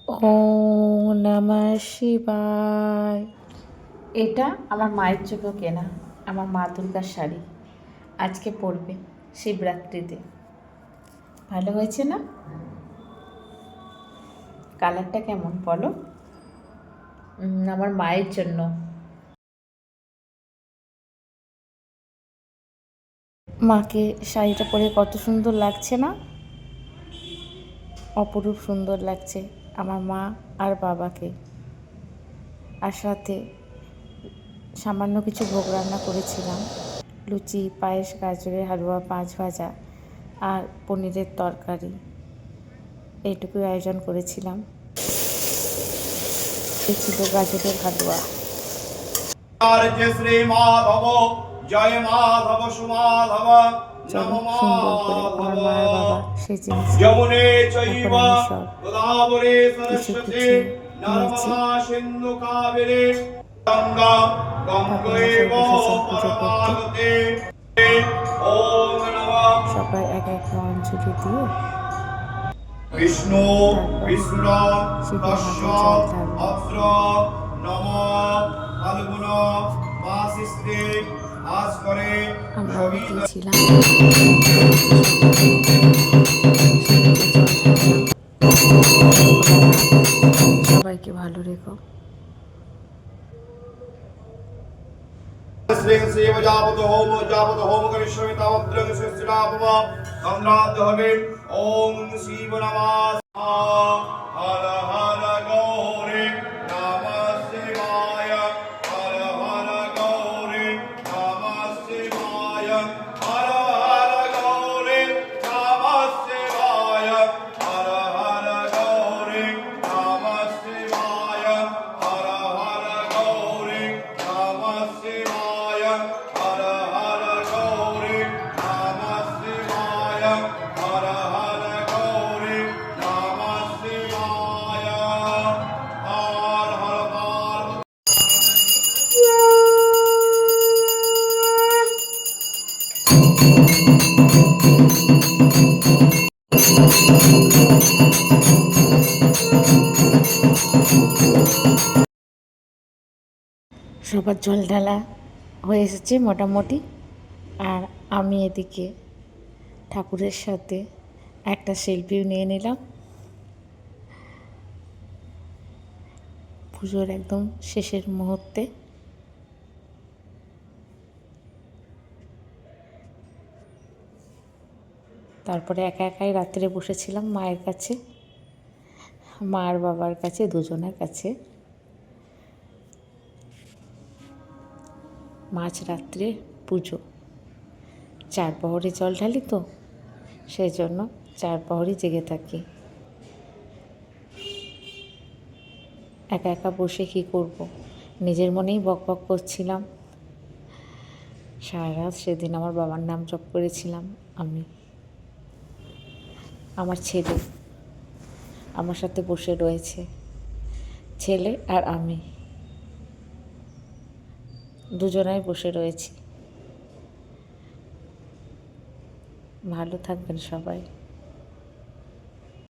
ওম নমঃ শিবায়। এটা আমার মায়ের জন্য কেনা, আমার মা দুর্গার শাড়ি। আজকে পরবে শিবরাত্রিতে। ভালো হয়েছে না? কালারটা কেমন বলো? আমার মায়ের জন্য। মাকে শাড়িটা পরে কত সুন্দর লাগছে না? অপরূপ সুন্দর লাগছে আমার মা আর বাবাকে। আর সাথে সামান্য কিছু ভোগ রান্না করেছিলাম, লুচি, পায়েস, গাজরের হালুয়া, পাঁচ ভাজা আর পনিরের তরকারি। এইটুকুই আয়োজন করেছিলাম। এই ছিল গাজরের হালুয়া। শ্রী মাধব জয় মাধব সুমাধব চলো সুন্দর করে আমার মা আর বাবা সেজে নিয়েছে। যমুনে তারপর চৈব আমি সব গোদাবরী কিছু সরস্বতী কিছু নিয়েছি। নর্মদা সিন্ধু কাবেরী গঙ্গা তারপর আমার সবাই গঙ্গৈব বসেছেন পুজো করতে। পরমাগতে ওম নমঃ সবাই এক একটা অঞ্জলি দিয়ে বিষ্ণু তারপর বিষ্ণু শিবের তস্য মাথায় জল ঢালবো। অত্র নম ফাল্গুন মাসিস্তে আজ করে আমরা সবিতা অনেকেই ছিলাম, সবাইকে ভালো রেখো। श्री शिव जापत होम करिष्यामि तावद्रं श्रीरामः सम्राट हवे ओम शिव नमः हर हर गौरी नमः शिवाय हर हर गौरी नमः शिवाय हर हर गौरी नमः शिवाय हर हर गौरी नमः शिवाय हर हर गौरी नमः शिवाय हर हर गौरी नमः शिवाय हर हर गौरी नमः शिवाय हर हर पार्वती। সবার জল ঢালা হয়ে এসেছে মোটামুটি। আর আমি এদিকে ঠাকুরের সাথে একটা সেলফিও নিয়ে নিলাম। পুজোর একদম শেষের মুহূর্তে। তারপরে একা একাই রাত্রে বসেছিলাম মায়ের কাছে, মা আর বাবার কাছে, দুজনের কাছে। মাঝরাত্রে পুজো, 4 প্রহরে জল ঢালি তো, সেই জন্য 4 প্রহরই জেগে থাকি। একা একা বসে কী করব, নিজের মনেই বকবক করছিলাম। সারা রাত সেদিন আমার বাবার নাম জপ করেছিলাম আমি। আমার ছেলে আমার সাথে বসে রয়েছে, ছেলে আর আমি দুজনাই বসে রয়েছি। ভালো থাকবেন সবাই।